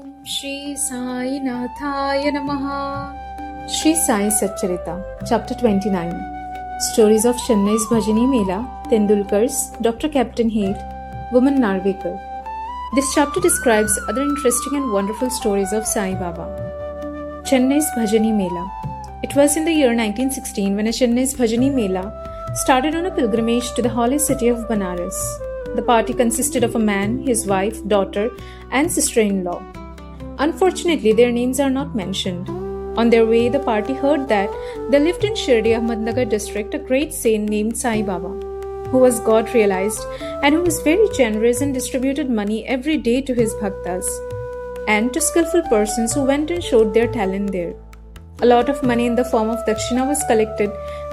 Shri Sai Nathaya Namaha. Shri Sai Satcharitra, Chapter 29. Stories of Chennai's Bhajani Mela, Tendulkar's, Dr. Captain Hate, Woman Narvekar. This chapter describes other interesting and wonderful stories of Sai Baba. Chennai's Bhajani Mela. It was in the year 1916 when a Chennai's Bhajani Mela started on a pilgrimage to the holy city of Banaras. The party consisted of a man, his wife, daughter, and sister-in-law. Unfortunately, their names are not mentioned. On their way, the party heard that there lived in Shri, Ahmednagar district, a great saint named Sai Baba, who was God-realized and who was very generous and distributed money every day to his bhaktas and to skillful persons who went and showed their talent there. A lot of money in the form of dakshina was collected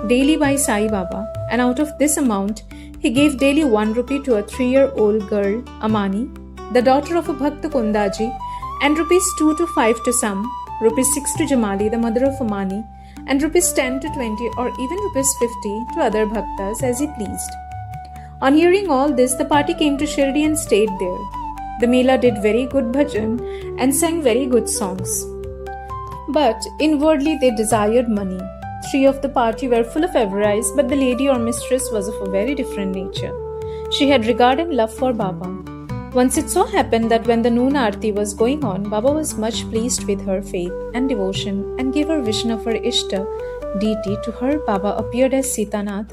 daily by Sai Baba, and out of this amount, he gave daily 1 rupee to a 3-year-old girl, Amani, the daughter of a Bhakta Kundaji, and rupees 2 to 5 to some, rupees 6 to Jamali, the mother of Amani, and rupees 10 to 20 or even rupees 50 to other bhaktas as he pleased. On hearing all this, the party came to Shirdi and stayed there. The Mela did very good bhajan and sang very good songs. But inwardly they desired money. 3 of the party were full of avarice, but the lady or mistress was of a very different nature. She had regard and love for Baba. Once it so happened that when the noon aarti was going on, Baba was much pleased with her faith and devotion and gave her vision of her Ishta deity. To her, Baba appeared as Sitanath,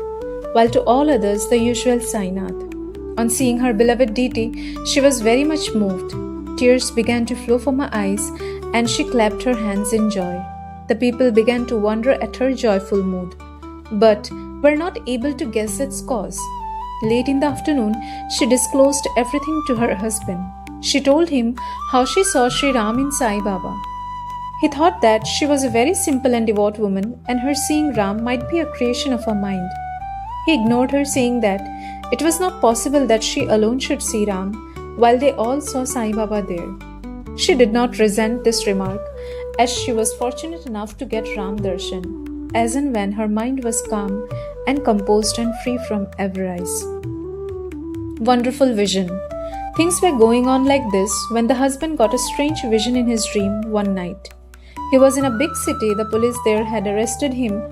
while to all others the usual Sainath. On seeing her beloved deity, she was very much moved. Tears began to flow from her eyes and she clapped her hands in joy. The people began to wonder at her joyful mood, but were not able to guess its cause. Late in the afternoon, she disclosed everything to her husband. She told him how she saw Shri Ram in Sai Baba. He thought that she was a very simple and devout woman and her seeing Ram might be a creation of her mind. He ignored her, saying that it was not possible that she alone should see Ram while they all saw Sai Baba there. She did not resent this remark, as she was fortunate enough to get Ram Darshan, as and when her mind was calm and composed and free from avarice. Wonderful vision. Things were going on like this when the husband got a strange vision in his dream one night. He was in a big city. The police there had arrested him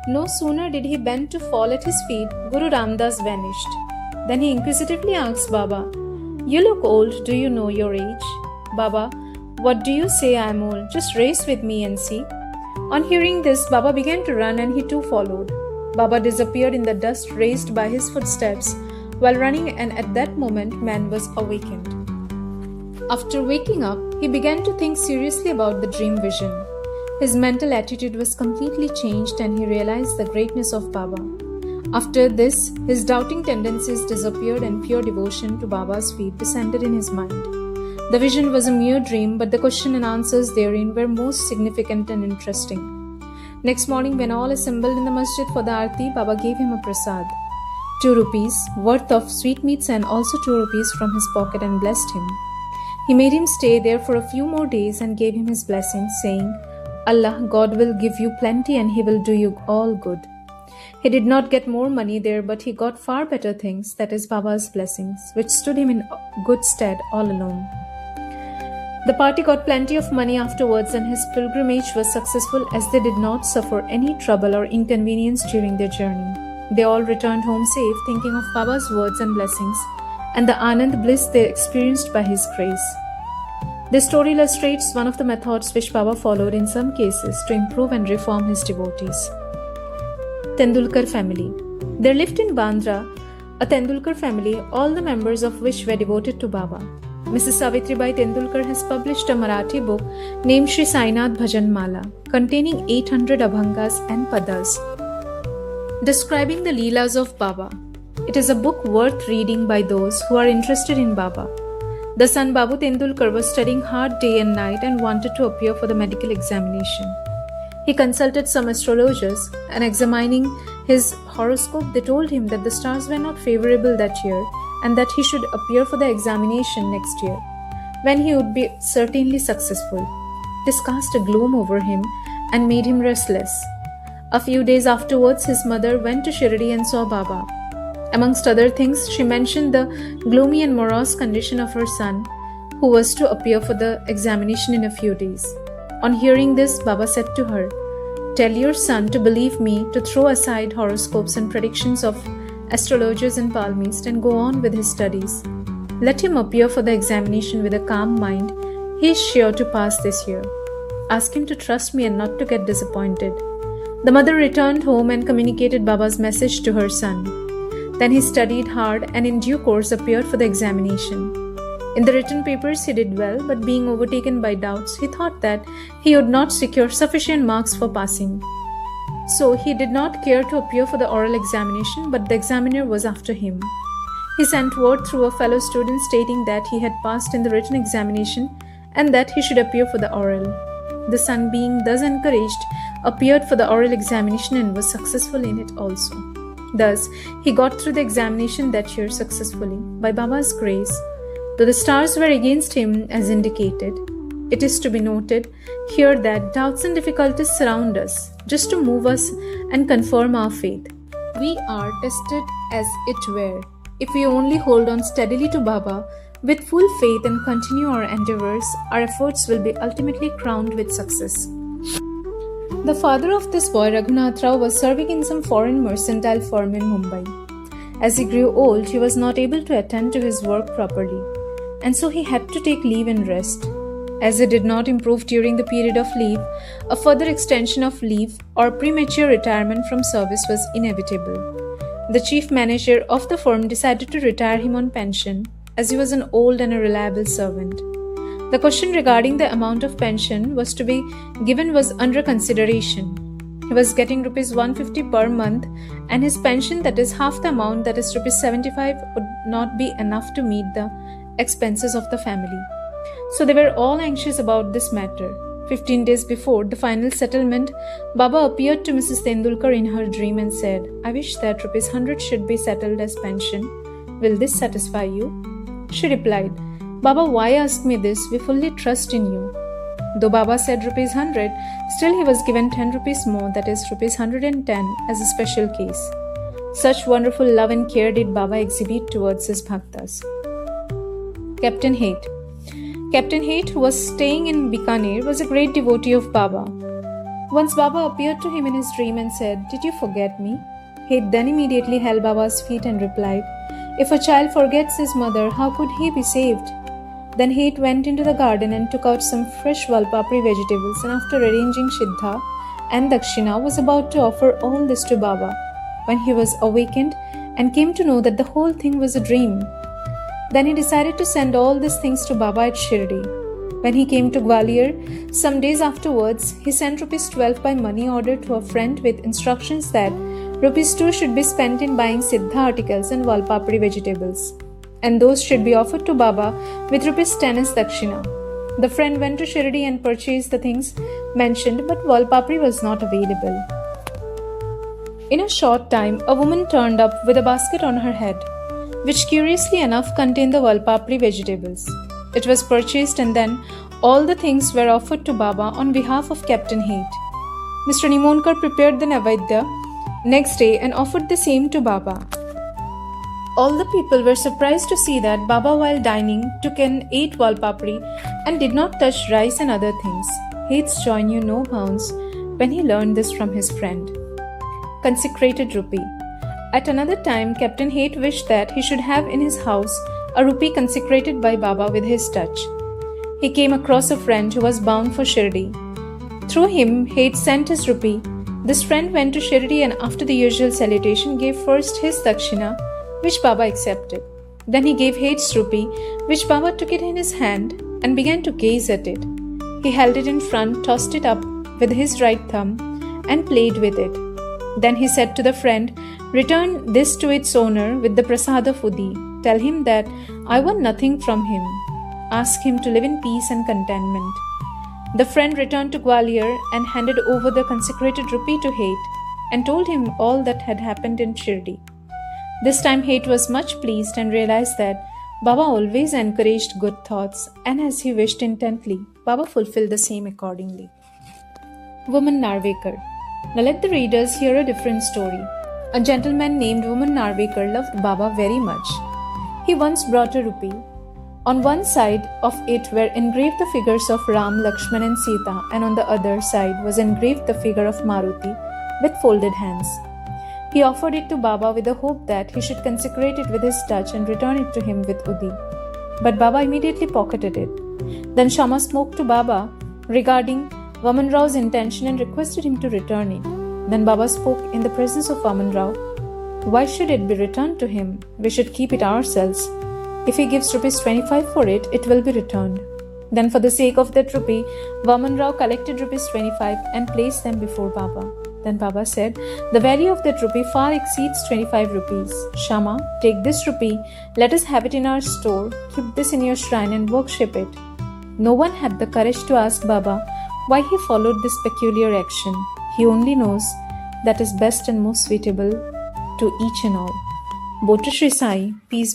No sooner did he bend to fall at his feet, Guru Ramdas vanished. Then he inquisitively asked Baba, "You look old, do you know your age?" "Baba, what do you say I am old? Just race with me and see." On hearing this, Baba began to run and he too followed. Baba disappeared in the dust raised by his footsteps while running, and at that moment man was awakened. After waking up, he began to think seriously about the dream vision. His mental attitude was completely changed and he realized the greatness of Baba. After this, his doubting tendencies disappeared and pure devotion to Baba's feet descended in his mind. The vision was a mere dream, but the question and answers therein were most significant and interesting. Next morning, when all assembled in the masjid for the arti, Baba gave him a prasad, 2 rupees worth of sweetmeats and also 2 rupees from his pocket, and blessed him. He made him stay there for a few more days and gave him his blessing, saying, "Allah, God will give you plenty and He will do you all good." He did not get more money there, but he got far better things, that is Baba's blessings, which stood him in good stead all alone. The party got plenty of money afterwards, and his pilgrimage was successful as they did not suffer any trouble or inconvenience during their journey. They all returned home safe, thinking of Baba's words and blessings, and the Anand bliss they experienced by his grace. This story illustrates one of the methods which Baba followed in some cases to improve and reform his devotees. Tendulkar family. There lived in Bandra a Tendulkar family, all the members of which were devoted to Baba. Mrs. Savitribai Tendulkar has published a Marathi book named Shri Sainath Bhajan Mala, containing 800 abhangas and padas, describing the Leelas of Baba. It is a book worth reading by those who are interested in Baba. The son Babu Tendulkar was studying hard day and night and wanted to appear for the medical examination. He consulted some astrologers, and examining his horoscope, they told him that the stars were not favorable that year and that he should appear for the examination next year, when he would be certainly successful. This cast a gloom over him and made him restless. A few days afterwards, his mother went to Shri and saw Baba. Amongst other things, she mentioned the gloomy and morose condition of her son, who was to appear for the examination in a few days. On hearing this, Baba said to her, "Tell your son to believe me, to throw aside horoscopes and predictions of astrologers and palmists and go on with his studies. Let him appear for the examination with a calm mind. He is sure to pass this year. Ask him to trust me and not to get disappointed." The mother returned home and communicated Baba's message to her son. Then he studied hard and in due course appeared for the examination. In the written papers he did well, but being overtaken by doubts, he thought that he would not secure sufficient marks for passing. So he did not care to appear for the oral examination, but the examiner was after him. He sent word through a fellow student stating that he had passed in the written examination and that he should appear for the oral. The son, being thus encouraged, appeared for the oral examination and was successful in it also. Thus, he got through the examination that year successfully, by Baba's grace, though the stars were against him as indicated. It is to be noted here that doubts and difficulties surround us, just to move us and confirm our faith. We are tested as it were. If we only hold on steadily to Baba with full faith and continue our endeavors, our efforts will be ultimately crowned with success. The father of this boy, Raghunath Rao, was serving in some foreign mercantile firm in Mumbai. As he grew old, he was not able to attend to his work properly, and so he had to take leave and rest. As he did not improve during the period of leave, a further extension of leave or premature retirement from service was inevitable. The chief manager of the firm decided to retire him on pension, as he was an old and a reliable servant. The question regarding the amount of pension was to be given was under consideration. He was getting rupees 150 per month, and his pension, that is half the amount, that is rupees 75, would not be enough to meet the expenses of the family. So they were all anxious about this matter. 15 days before the final settlement, Baba appeared to Mrs. Tendulkar in her dream and said, "I wish that rupees 100 should be settled as pension. Will this satisfy you?" She replied, "Baba, why ask me this? We fully trust in you." Though Baba said rupees 100, still he was given 10 rupees more, that is rupees 110, as a special case. Such wonderful love and care did Baba exhibit towards his bhaktas. Captain Haight. Captain Haight, who was staying in Bikaner, was a great devotee of Baba. Once Baba appeared to him in his dream and said, "Did you forget me?" He then immediately held Baba's feet and replied, "If a child forgets his mother, how could he be saved?" Then Hate went into the garden and took out some fresh Valpapri vegetables, and after arranging Siddha and Dakshina, was about to offer all this to Baba when he was awakened and came to know that the whole thing was a dream. Then he decided to send all these things to Baba at Shirdi. When he came to Gwalior, some days afterwards, he sent rupees 12 by money order to a friend with instructions that rupees 2 should be spent in buying Siddha articles and Valpapri vegetables, and those should be offered to Baba with rupees 10 as Dakshina. The friend went to Shirdi and purchased the things mentioned, but Valpapri was not available. In a short time, a woman turned up with a basket on her head, which curiously enough contained the Valpapri vegetables. It was purchased, and then all the things were offered to Baba on behalf of Captain Hate. Mr. Nimonkar prepared the Navaidya next day and offered the same to Baba. All the people were surprised to see that Baba, while dining, took and ate Valpapri and did not touch rice and other things. Hate's joy knew no bounds when he learned this from his friend. Consecrated rupee. At another time, Captain Hate wished that he should have in his house a rupee consecrated by Baba with his touch. He came across a friend who was bound for Shirdi. Through him, Hate sent his rupee. This friend went to Shirdi and after the usual salutation gave first his Dakshina, which Baba accepted. Then he gave Hate's rupee, which Baba took it in his hand and began to gaze at it. He held it in front, tossed it up with his right thumb, and played with it. Then he said to the friend, "Return this to its owner with the prasad of Udi. Tell him that I want nothing from him. Ask him to live in peace and contentment." The friend returned to Gwalior and handed over the consecrated rupee to Hate and told him all that had happened in Shirdi. This time Hate was much pleased and realized that Baba always encouraged good thoughts, and as he wished intently, Baba fulfilled the same accordingly. Woman Narvekar. Now let the readers hear a different story. A gentleman named Woman Narvekar loved Baba very much. He once brought a rupee. On one side of it were engraved the figures of Ram, Lakshman and Sita, and on the other side was engraved the figure of Maruti with folded hands. He offered it to Baba with the hope that he should consecrate it with his touch and return it to him with Udi. But Baba immediately pocketed it. Then Shama spoke to Baba regarding Vaman Rao's intention and requested him to return it. Then Baba spoke in the presence of Vaman Rao. "Why should it be returned to him? We should keep it ourselves. If he gives rupees 25 for it, it will be returned." Then for the sake of that rupee, Vaman Rao collected rupees 25 and placed them before Baba. Then Baba said, "The value of that rupee far exceeds 25 rupees. Shama, take this rupee, let us have it in our store, keep this in your shrine and worship it." No one had the courage to ask Baba why he followed this peculiar action. He only knows that is best and most suitable to each and all. Bote Shri Sai, peace